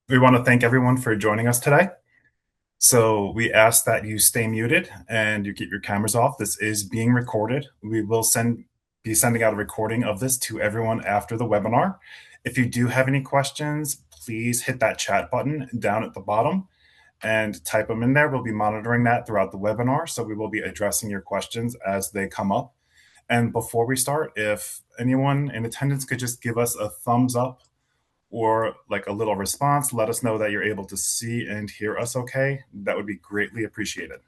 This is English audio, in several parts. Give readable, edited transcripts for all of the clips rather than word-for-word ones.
We want to thank everyone for joining us today. So we ask that you stay muted and you keep your cameras off. This is being recorded. We will be sending out a recording of this to everyone after the webinar. If you do have any questions, please hit that chat button down at the bottom and type them in there. We'll be monitoring that throughout the webinar, so we will be addressing your questions as they come up. And before we start, if anyone in attendance could just give us a thumbs up or like a little response, let us know that you're able to see and hear us okay. That would be greatly appreciated.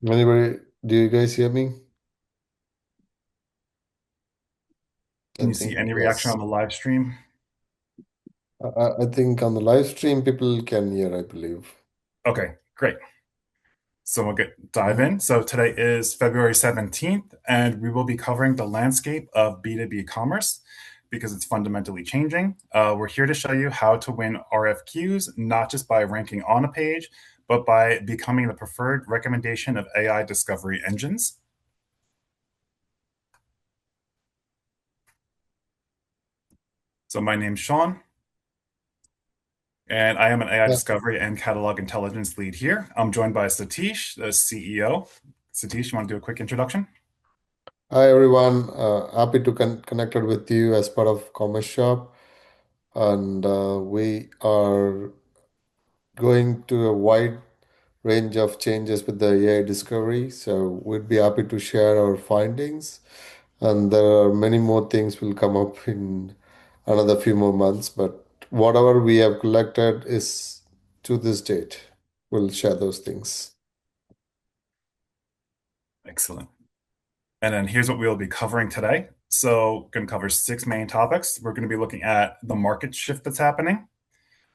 Anybody, do you guys hear me? Can I you see think any reaction yes. on the live stream? I think on the live stream, people can hear, I believe. Okay, great. So we'll dive Mhm. in. So today is February 17th, and we will be covering the landscape of B2B commerce because it's fundamentally changing. We're here to show you how to win RFQs, not just by ranking on a page, but by becoming the preferred recommendation of AI discovery engines. So my name's Sean, and I am an AI Yeah. discovery and catalog intelligence lead here. I'm joined by Satish, the CEO. Satish, you want to do a quick introduction? Hi, everyone. Happy to connected with you as part of Commerce Shop. And we are going to a wide range of changes with the AI discovery. So we'd be happy to share our findings. And there are many more things will come up in another few more months. But whatever we have collected is to this date. We'll share those things. Excellent. And then here's what we'll be covering today. So, going to cover six main topics. We're going to be looking at the market shift that's happening.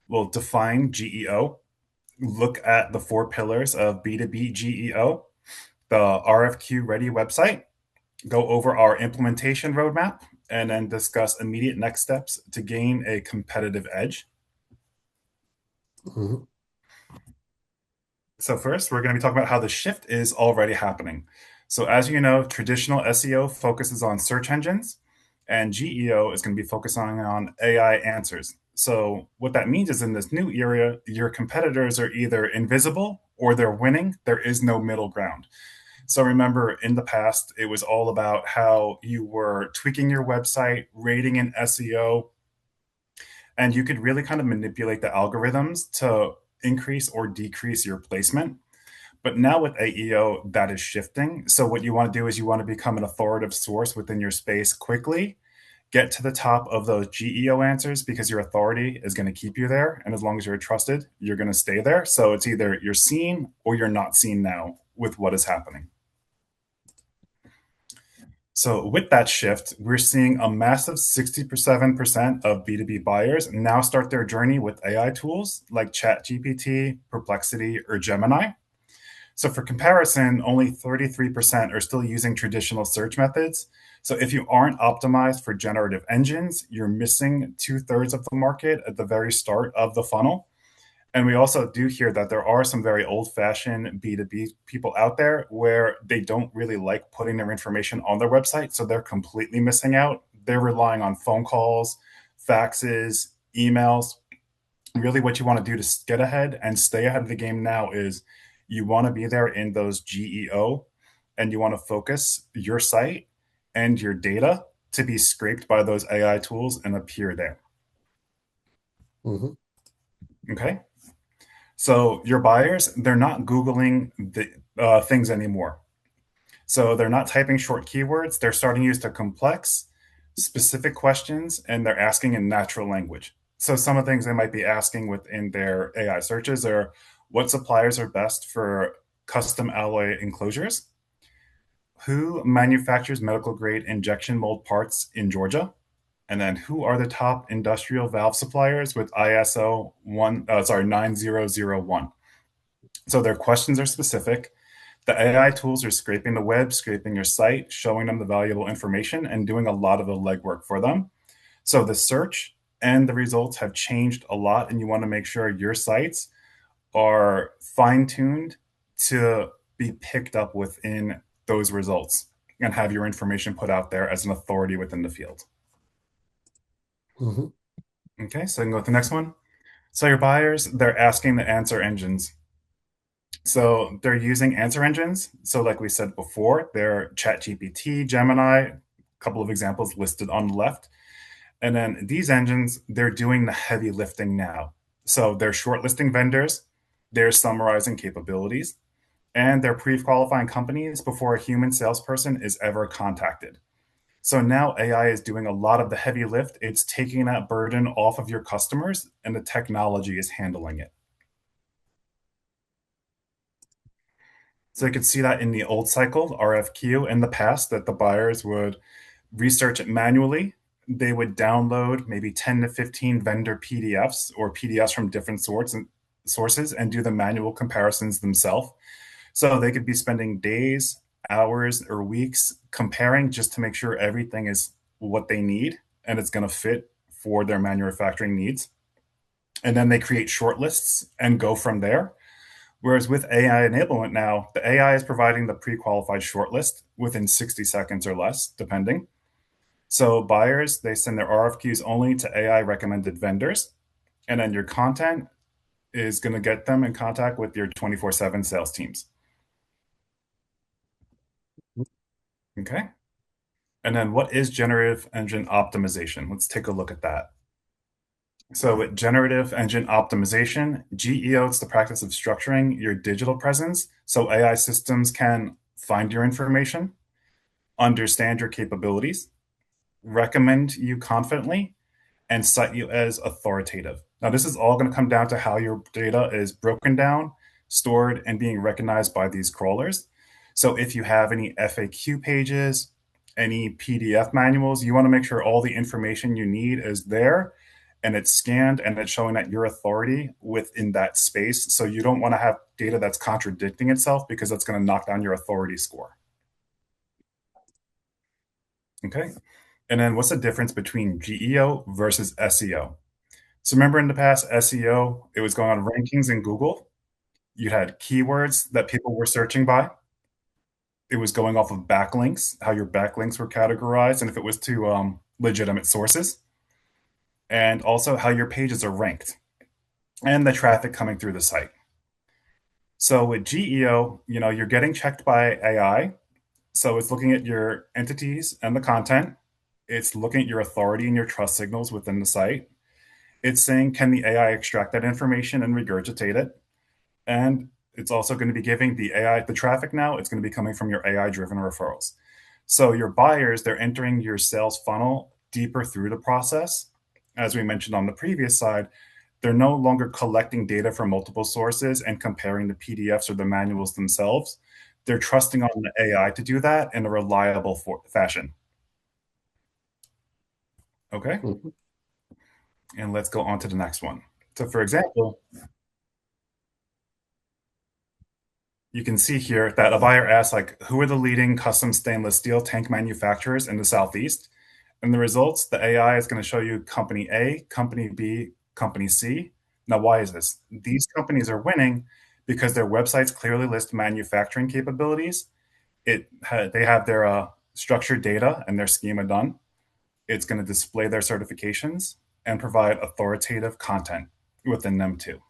We'll define GEO, look at the four pillars of B2B GEO, the RFQ ready website, go over our implementation roadmap, and then discuss immediate next steps to gain a competitive edge. Mhm. So first, we're going to be talking about how the shift is already happening. So as you know, traditional SEO focuses on search engines, and GEO is going to be focusing on AI answers. So what that means is in this new era, your competitors are either invisible or they're winning. There is no middle ground. So remember, in the past, it was all about how you were tweaking your website, rating in SEO, and you could really kind of manipulate the algorithms to increase or decrease your placement. But now with AEO, that is shifting. So what you want to do is you want to become an authoritative source within your space quickly, get to the top of those GEO answers because your authority is going to keep you there. And as long as you're trusted, you're going to stay there. So it's either you're seen or you're not seen now with what is happening. So with that shift, we're seeing a massive 67% of B2B buyers now start their journey with AI tools like ChatGPT, Perplexity, or Gemini. So for comparison, only 33% are still using traditional search methods. So if you aren't optimized for generative engines, you're missing two-thirds of the market at the very start of the funnel. And we also do hear that there are some very old-fashioned B2B people out there where they don't really like putting their information on their website, so they're completely missing out. They're relying on phone calls, faxes, emails. Really what you want to do to get ahead and stay ahead of the game now is you want to be there in those GEO, and you want to focus your site and your data to be scraped by those AI tools and appear there. Mhm. Okay. So your buyers, they're not Googling the things anymore. So they're not typing short keywords. They're starting to use the complex, specific questions, and they're asking in natural language. So some of the things they might be asking within their AI searches are what suppliers are best for custom alloy enclosures? Who manufactures medical grade injection mold parts in Georgia? And then who are the top industrial valve suppliers with ISO 9001? So their questions are specific. The AI tools are scraping the web, scraping your site, showing them the valuable information, and doing a lot of the legwork for them. So the search and the results have changed a lot, and you want to make sure your sites are fine tuned to be picked up within those results. and have your information put out there as an authority within the field. Mhm. Okay, so I can go with the next one. So your buyers, they're asking the answer engines. So they're using answer engines. So like we said before, they're ChatGPT, Gemini, a couple of examples listed on the left. And then these engines, they're doing the heavy lifting now. So they're shortlisting vendors, they're summarizing capabilities, and they're pre-qualifying companies before a human salesperson is ever contacted. So now AI is doing a lot of the heavy lift. It's taking that burden off of your customers, and the technology is handling it. So you could see that in the old cycle, RFQ, in the past, that the buyers would research it manually. They would download maybe 10 to 15 vendor PDFs or PDFs from different sorts and sources and do the manual comparisons themselves. So they could be spending days, hours, or weeks comparing just to make sure everything is what they need and it's going to fit for their manufacturing needs. And then they create shortlists and go from there. Whereas with AI enablement now, the AI is providing the pre-qualified shortlist within 60 seconds or less, depending. So buyers, they send their RFQs only to AI recommended vendors, and then your content is going to get them in contact with your 24/7 sales teams. Okay. And then what is generative engine optimization? Let's take a look at that. So with generative engine optimization, GEO, it's the practice of structuring your digital presence so AI systems can find your information, understand your capabilities, recommend you confidently, and cite you as authoritative. Now, this is all going to come down to how your data is broken down, stored, and being recognized by these crawlers. So, if you have any FAQ pages, any PDF manuals, you want to make sure all the information you need is there and it's scanned and it's showing that you're authority within that space. So, you don't want to have data that's contradicting itself because that's going to knock down your authority score. Okay. And then what's the difference between GEO versus SEO? So remember in the past, SEO, it was going on rankings in Google. You had keywords that people were searching by. It was going off of backlinks, how your backlinks were categorized, and if it was to legitimate sources, and also how your pages are ranked and the traffic coming through the site. So with GEO, you're getting checked by AI. So it's looking at your entities and the content. It's looking at your authority and your trust signals within the site. It's saying, can the AI extract that information and regurgitate it? And it's also going to be giving the AI the traffic now. It's going to be coming from your AI driven referrals. So your buyers, they're entering your sales funnel deeper through the process. As we mentioned on the previous side, they're no longer collecting data from multiple sources and comparing the PDFs or the manuals themselves. They're trusting on the AI to do that in a reliable fashion. Okay. Mhm. And let's go on to the next one. So, for example, you can see here that a buyer asks, like, who are the leading custom stainless steel tank manufacturers in the Southeast? And the results, the AI is going to show you company A, company B, company C. Now, why is this? These companies are winning because their websites clearly list manufacturing capabilities. They have their structured data and their schema done. It's going to display their certifications and provide authoritative content within them too.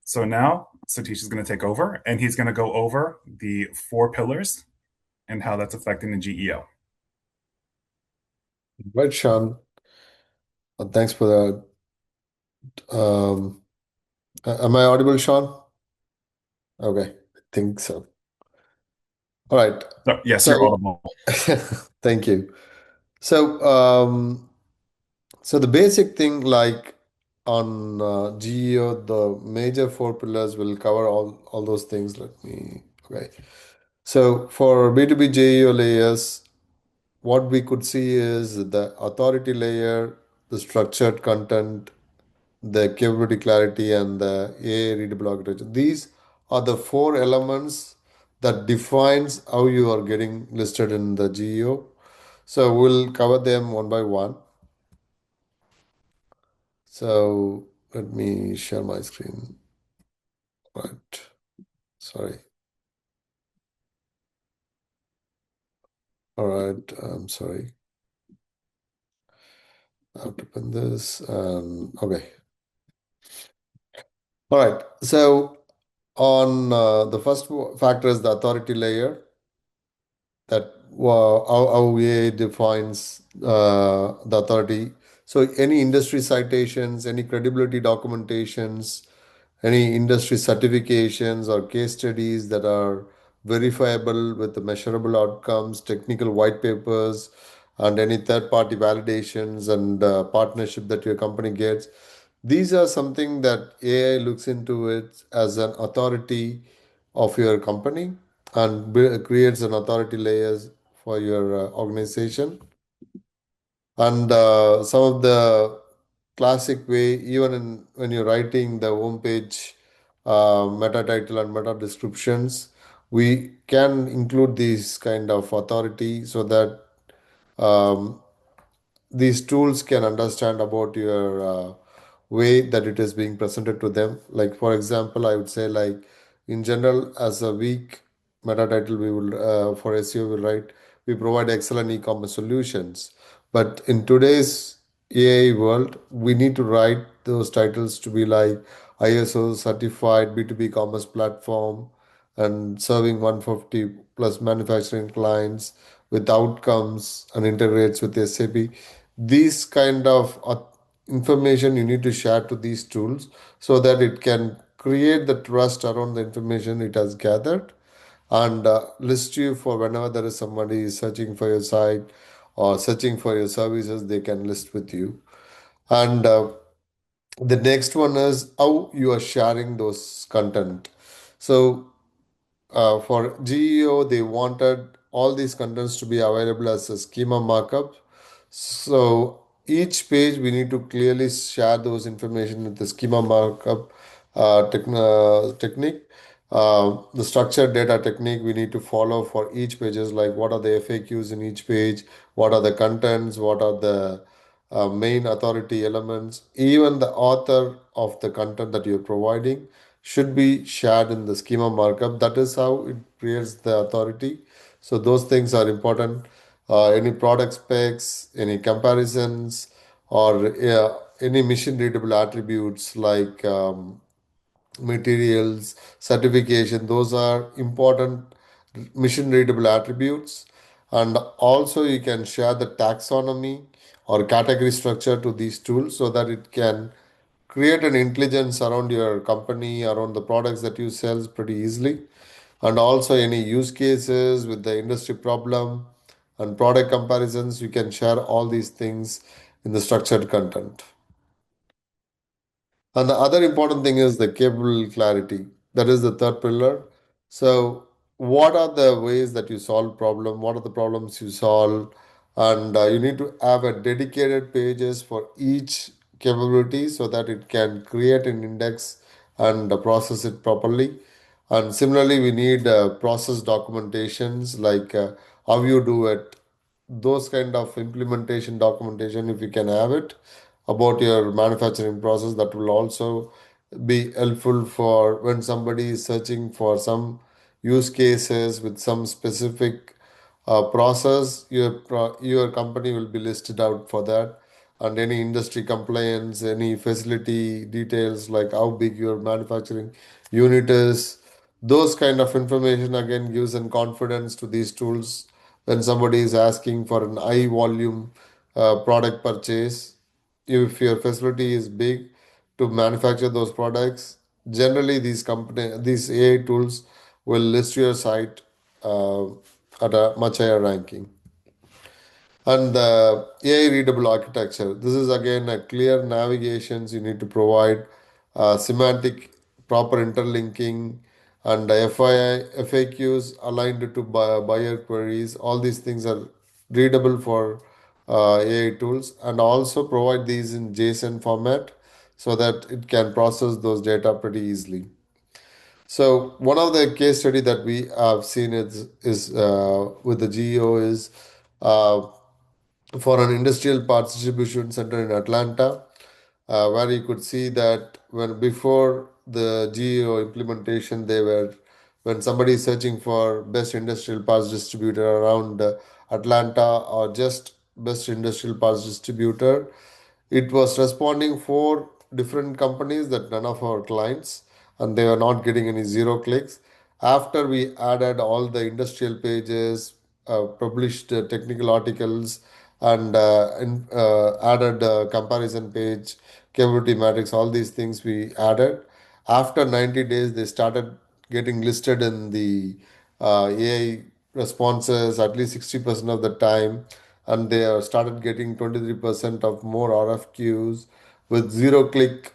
So now Satish is going to take over and he's going to go over the four pillars and how that's affecting the GEO. Right, Sean. Thanks for that. Am I audible, Sean? Okay, I think so. All right. So, yes, you're So, audible. thank you. So, so the basic thing, like on GEO, the major four pillars will cover all those things. Okay. So for B2B GEO layers, what we could see is the authority layer, the structured content, the capability clarity, and the AI readable architecture. These are the four elements that defines how you are getting listed in the GEO. So we'll cover them one by one. So let me share my screen. Right. Sorry. All right. I'm sorry. I have to pin this. Okay. All right. So on the first factor is the authority layer, that how AI defines the authority. So any industry citations, any credibility documentations, any industry certifications or case studies that are verifiable with the measurable outcomes, technical white papers, and any third party validations and partnership that your company gets. These are something that AI looks into it as an authority of your company and creates an authority layers for your organization. And some of the classic way, even when you're writing the homepage meta title and meta descriptions, we can include these kind of authority so that um, these tools can understand about your way that it is being presented to them. Like for example, I would say, like, in general, as a weak meta title, we will for SEO will write, we provide excellent e-commerce solutions. But in today's AI world, we need to write those titles to be like ISO certified B2B commerce platform and serving 150 plus manufacturing clients with outcomes and integrates with SAP. These kind of information you need to share to these tools so that it can create the trust around the information it has gathered and list you for whenever there is somebody searching for your site or searching for your services, they can list with you. And the next one is how you are sharing those content. So for GEO, they wanted all these contents to be available as a schema markup. So each page we need to clearly share those information with the schema markup technique. The structured data technique we need to follow for each pages, like what are the FAQs in each page, what are the contents, what are the main authority elements. Even the author of the content that you're providing should be shared in the schema markup. That is how it creates the authority. So those things are important. Any product specs, any comparisons, or any mission readable attributes like materials, certification, those are important mission readable attributes. And also, you can share the taxonomy or category structure to these tools so that it can create an intelligence around your company, around the products that you sell pretty easily. And also, any use cases with the industry problem and product comparisons, you can share all these things in the structured content. And the other important thing is the capable clarity. That is the third pillar. So, what are the ways that you solve problem? What are the problems you solve? And you need to have a dedicated pages for each capability so that it can create an index and process it properly. And similarly, we need process documentations like how you do it, those kind of implementation documentation. If you can have it about your manufacturing process, that will also be helpful for when somebody is searching for some use cases with some specific process. Your company will be listed out for that, and any industry compliance, any facility details like how big your manufacturing unit is. Those kind of information again gives an confidence to these tools when somebody is asking for an high volume product purchase. If your facility is big to manufacture those products, generally these AI tools will list your site uh, at a much higher ranking. And the AI readable architecture. This is again a clear navigations. You need to provide semantic proper interlinking and FAQs aligned to buyer queries. All these things are readable for AI tools, and also provide these in JSON format so that it can process those data pretty easily. So one of the case study that we have seen is with the GEO is uh, for an industrial parts distribution center in Atlanta, where you could see that when before the GEO implementation, they were when somebody is searching for best industrial parts distributor around Atlanta, or just best industrial parts distributor. It was responding for different companies that none of our clients, and they were not getting any zero clicks. After we added all the industrial pages, published technical articles, and added comparison page, capability matrix, all these things we added. After 90 days, they started getting listed in the AI responses at least 60% of the time, and they started getting 23% of more RFQs with zero click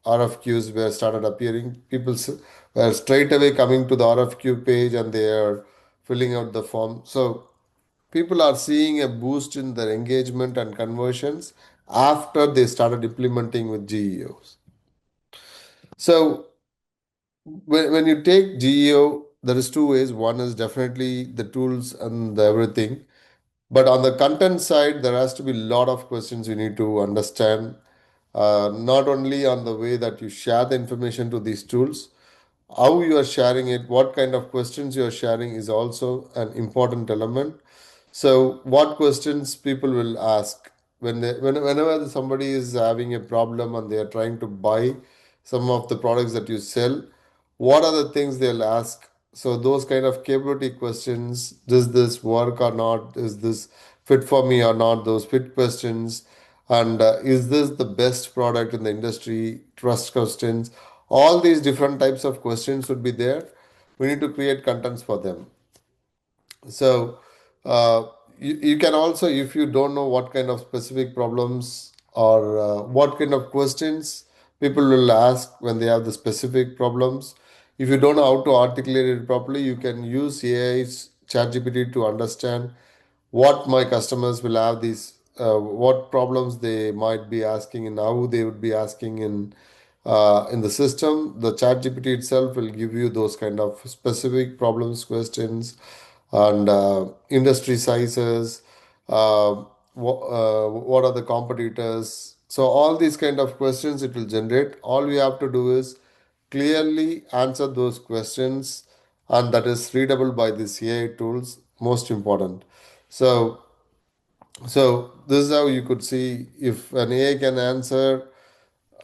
RFQs were started appearing. People were straight away coming to the RFQ page and they are filling out the form. So people are seeing a boost in their engagement and conversions after they started implementing with GEOs. So when you take GEO, there is two ways. One is definitely the tools and the everything. But on the content side, there has to be a lot of questions you need to understand, not only on the way that you share the information to these tools, how you are sharing it, what kind of questions you are sharing is also an important element. So, what questions people will ask whenever somebody is having a problem and they are trying to buy some of the products that you sell, what are the things they'll ask? So, those kind of capability questions: does this work or not? Is this fit for me or not? Those fit questions, and is this the best product in the industry? Trust questions. All these different types of questions would be there. We need to create contents for them. So you can also, if you don't know what kind of specific problems or what kind of questions people will ask when they have the specific problems, if you don't know how to articulate it properly, you can use AI's ChatGPT to understand what my customers will have these what problems they might be asking and how they would be asking in the system. The chat gpt itself will give you those kind of specific problems questions and industry sizes, what are the competitors. So all these kind of questions it will generate. All we have to do is clearly answer those questions, and that is readable by these AI tools, most important. So, so this is how you could see if an AI can answer,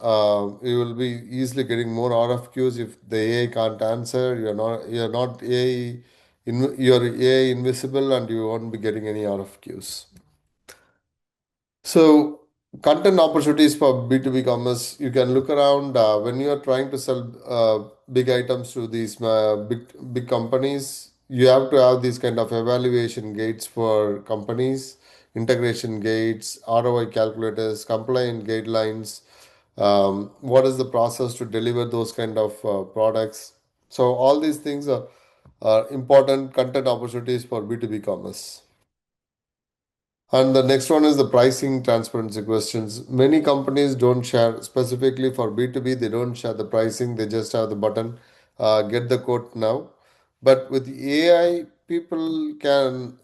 you will be easily getting more RFQs. If the AI can't answer, you're not AI, you're AI invisible, and you won't be getting any RFQs. So, content opportunities for B2B commerce, you can look around when you are trying to sell big items to these big companies. You have to have these kind of evaluation gates for companies, integration gates, ROI calculators, compliant guidelines. What is the process to deliver those kind of products? So, all these things are important content opportunities for B2B commerce. And the next one is the pricing transparency questions. Many companies don't share, specifically for B2B, they don't share the pricing, they just have the button, get the quote now. But with AI, people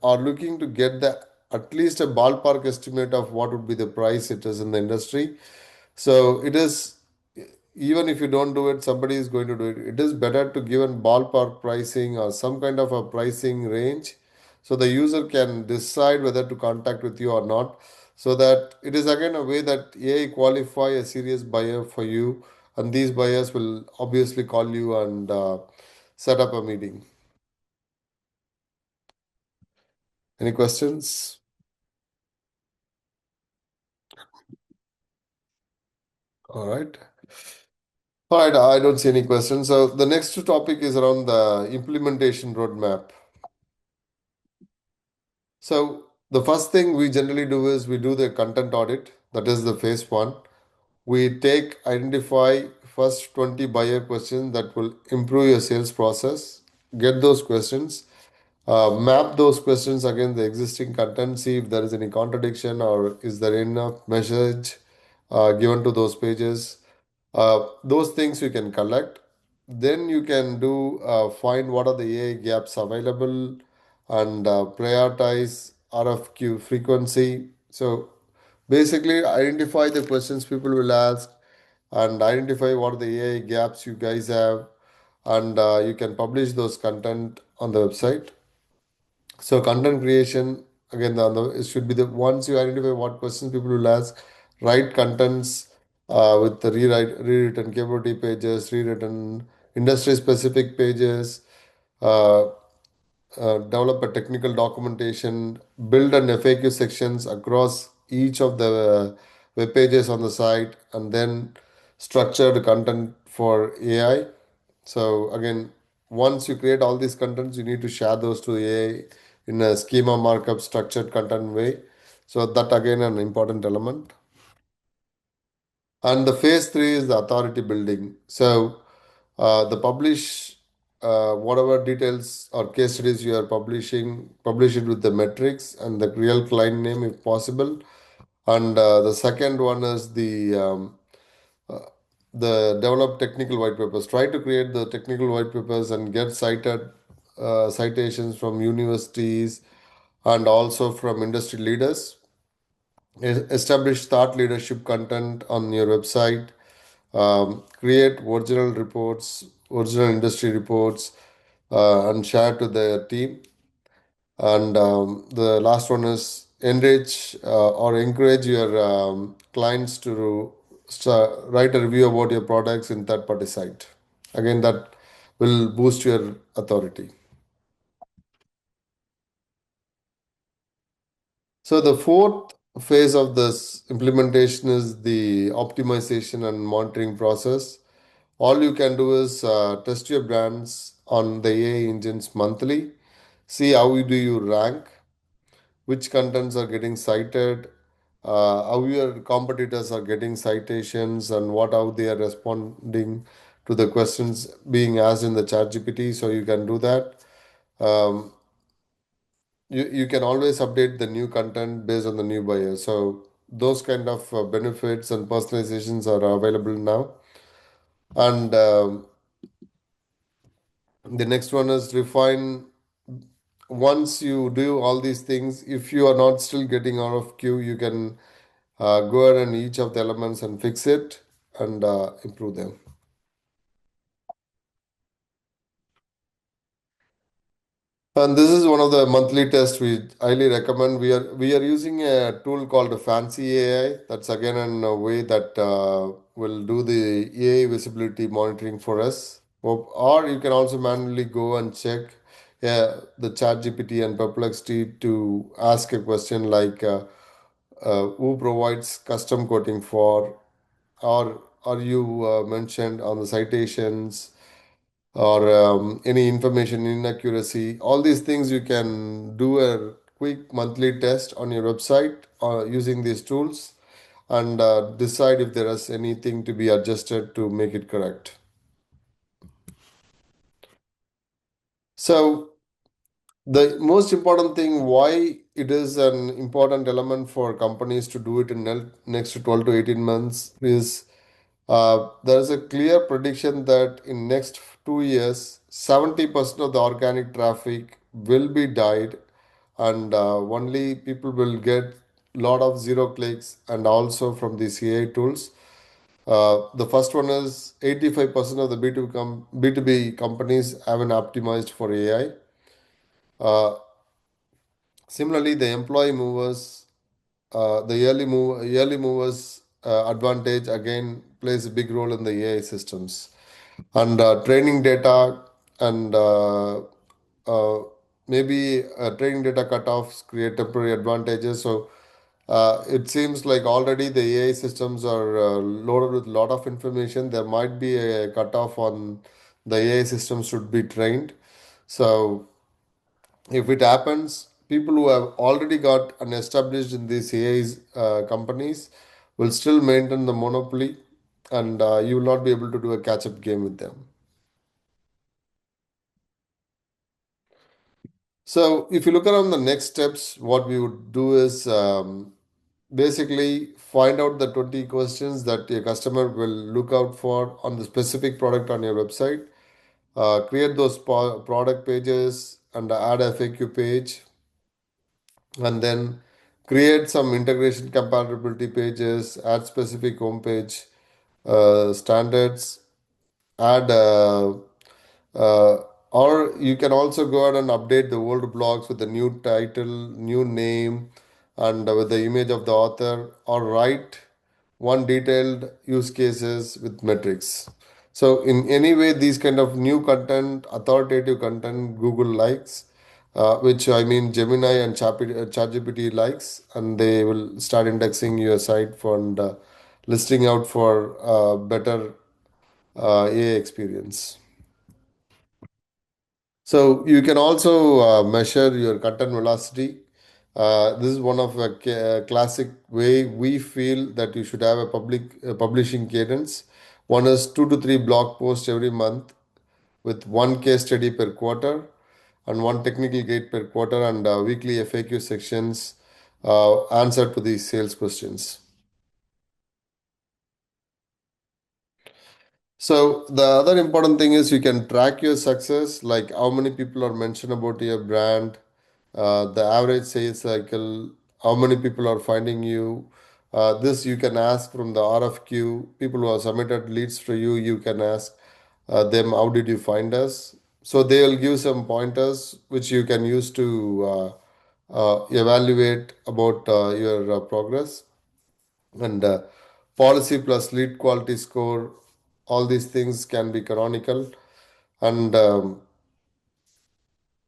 are looking to get the at least a ballpark estimate of what would be the price it is in the industry. So it is, even if you don't do it, somebody is going to do it. It is better to give a ballpark pricing or some kind of a pricing range so the user can decide whether to contact with you or not. So that it is again a way that AI qualify a serious buyer for you, and these buyers will obviously call you and set up a meeting. Any questions? All right. All right, I don't see any questions. So the next topic is around the implementation roadmap. So the first thing we generally do is we do the content audit. That is the phase one. We identify first 20 buyer questions that will improve your sales process. Get those questions, map those questions against the existing content, see if there is any contradiction or is there enough message given to those pages. Those things you can collect. Then you can do find what are the AI gaps available and prioritize RFQ frequency. So basically, identify the questions people will ask and identify what are the AI gaps you guys have, and you can publish those content on the website. So content creation. again, it should be the once you identify what questions people will ask, write contents with the rewritten capability pages, rewritten industry specific pages, uh, develop a technical documentation, build an FAQ sections across each of the web pages on the site, and then structure the content for AI. So again, once you create all these contents, you need to share those to AI in a schema markup structured content way. So that again an important element. And the phase three is the authority building. So the publish whatever details or case studies you are publishing, publish it with the metrics and the real client name if possible. And the second one is uh, the develop technical white papers. Try to create the technical white papers and get citations from universities and also from industry leaders. Establish thought leadership content on your website. Create original reports, original industry reports, and share to the team. And the last one is enrich or encourage your clients to write a review about your products in third party site. Again, that will boost your authority. So the fourth phase of this implementation is the optimization and monitoring process. All you can do is test your brands on the AI engines monthly, see do you rank, which contents are getting cited, how your competitors are getting citations, and how they are responding to the questions being asked in the chat GPT. So you can do that. Um, you can always update the new content based on the new buyer. So those kind of benefits and personalizations are available now. And the next one is refine. Once you do all these things, if you are not still getting out of queue, you can go ahead and each of the elements and fix it and improve them. And this is one of the monthly tests we highly recommend. We are using a tool called Fancy AI. That's again in a way that will do the AI visibility monitoring for us. Or you can also manually go and check the ChatGPT and Perplexity to ask a question like who provides custom quoting for, or are you mentioned on the citations, or any information inaccuracy. All these things you can do a quick monthly test on your website using these tools and decide if there is anything to be adjusted to make it correct. So the most important thing why it is an important element for companies to do it in next 12 to 18 months is there is a clear prediction that in next 2 years 70% of the organic traffic will be died, and only people will get lot of zero clicks and also from the AI tools. The first one is 85% of the B2B companies haven't optimized for AI. Similarly, the employee movers, the early movers advantage again plays a big role in the AI systems, and training data and uh, maybe training data cutoffs create temporary advantages. So it seems like already the AI systems are loaded with a lot of information. There might be a cutoff on the AI systems should be trained. So if it happens, people who have already got an established in these AIs companies will still maintain the monopoly, and you will not be able to do a catch-up game with them. So if you look around the next steps, what we would do is basically find out the 20 questions that your customer will look out for on the specific product on your website. Create those product pages and add a FAQ page, and then create some integration compatibility pages, add specific homepage standards, add uh, Or you can also go ahead and update the old blogs with the new title, new name, and with the image of the author, or write one detailed use cases with metrics. So in any way, these kind of new content, authoritative content, Google likes, which I mean Gemini and ChatGPT likes, and they will start indexing your site for and listing out for better AI experience. So you can also measure your content velocity. This is one of a classic way we feel that you should have a publishing cadence. One is 2 to 3 blog posts every month with one case study per quarter and one technical guide per quarter and weekly FAQ sections answer to these sales questions. So the other important thing is you can track your success, like how many people are mentioned about your brand, the average sales cycle, how many people are finding you. This you can ask from the RFQ. People who have submitted leads to you, you can ask them, how did you find us? So they'll give some pointers which you can use to evaluate about your progress. And policy plus lead quality score, all these things can be canonical. And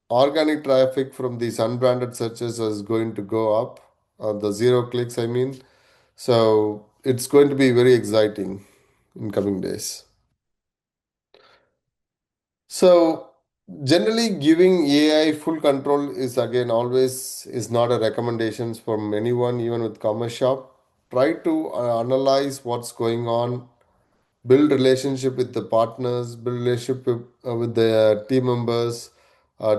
organic traffic from these unbranded searches is going to go up, the zero clicks, I mean. So it's going to be very exciting in coming days. So generally giving AI full control is again always is not a recommendations from anyone, even with Commerce Shop. Try to analyze what's going on, build relationship with the partners, build relationship with the team members,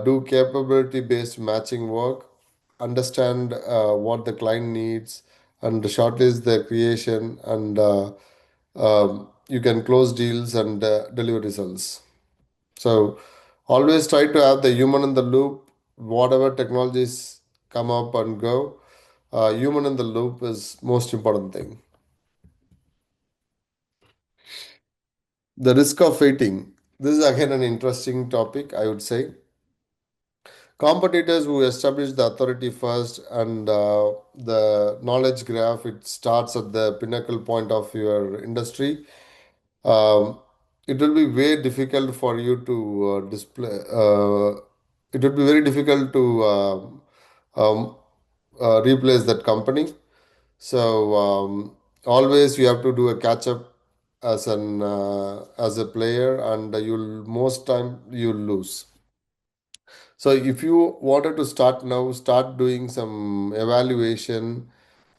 do capability based matching work, understand what the client needs, and shortlist the creation, and you can close deals and deliver results. So always try to have the human in the loop. Whatever technologies come up and go, human in the loop is most important thing. The risk of waiting. This is again an interesting topic, I would say. Competitors who establish the authority first and the knowledge graph, it starts at the pinnacle point of your industry. Um, it will be very difficult for you to display. It would be very difficult to um, replace that company. So always you have to do a catch up as a player, and you'll most time you'll lose. So if you wanted to start now, start doing some evaluation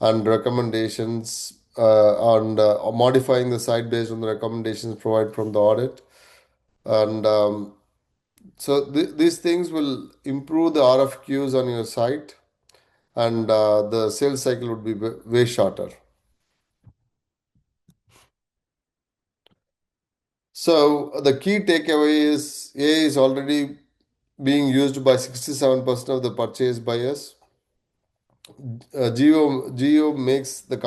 and recommendations and modifying the site based on the recommendations provided from the audit. And so these things will improve the RFQs on your site, and the sales cycle would be way shorter. So the key takeaway is AI is already being used by 67% of the purchase buyers. GEO makes the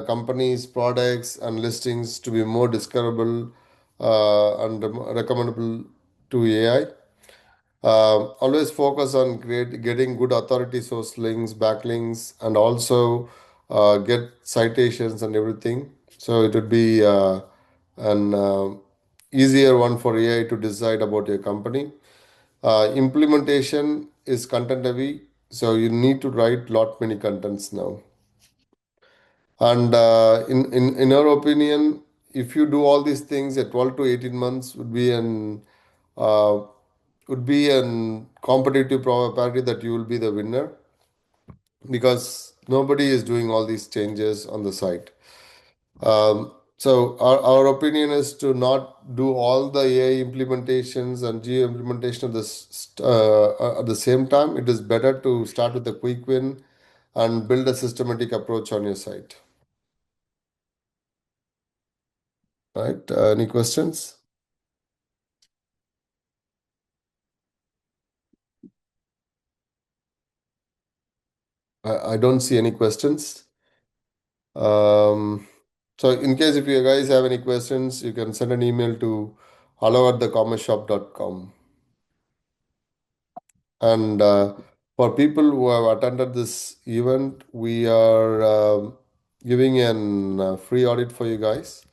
company's products and listings to be more discoverable and recommendable to AI. Always focus on getting good authority source links, backlinks, and also get citations and everything. So it would be an easier one for AI to decide about your company. Implementation is content heavy, so you need to write lot many contents now. And in our opinion, if you do all these things, at 12 to 18 months uh, would be an competitive probability that you will be the winner, because nobody is doing all these changes on the site. So our opinion is to not do all the AI implementations and geo implementation at the same time. It is better to start with a quick win and build a systematic approach on your site. Right? Any questions? I don't see any questions. Um, so in case if you guys have any questions, you can send an email to hello@thecommerceshop.com. And for people who have attended this event, we are giving an free audit for you guys,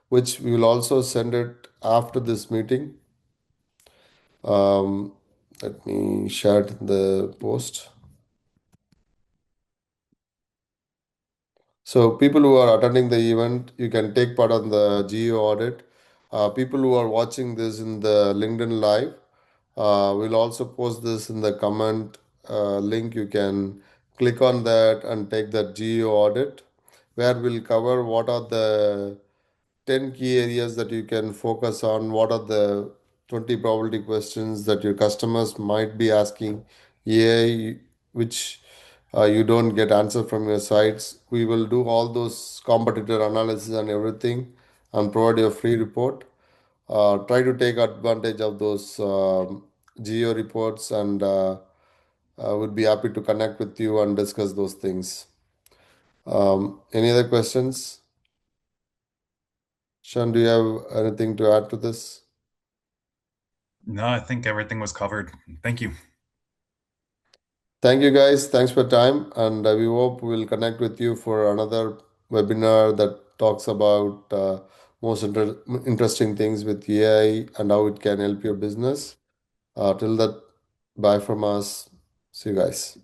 which we will also send it after this meeting. Um, Let me share it in the post. So people who are attending the event, you can take part on the GEO audit. People who are watching this in the LinkedIn Live, we'll also post this in the comment link. You can click on that and take that GEO audit, where we'll cover what are the 10 key areas that you can focus on, what are the 20 probability questions that your customers might be asking AI, which you don't get answer from your sites. We will do all those competitor analysis and everything and provide you a free report. Try to take advantage of those geo reports, and would be happy to connect with you and discuss those things. Any other questions? Sean, do you have anything to add to this? No, I think everything was covered. Thank you. Thank you, guys. Thanks for your time. And we hope we'll connect with you for another webinar that talks about most interesting things with AI and how it can help your business. Till that, bye from us. See you guys.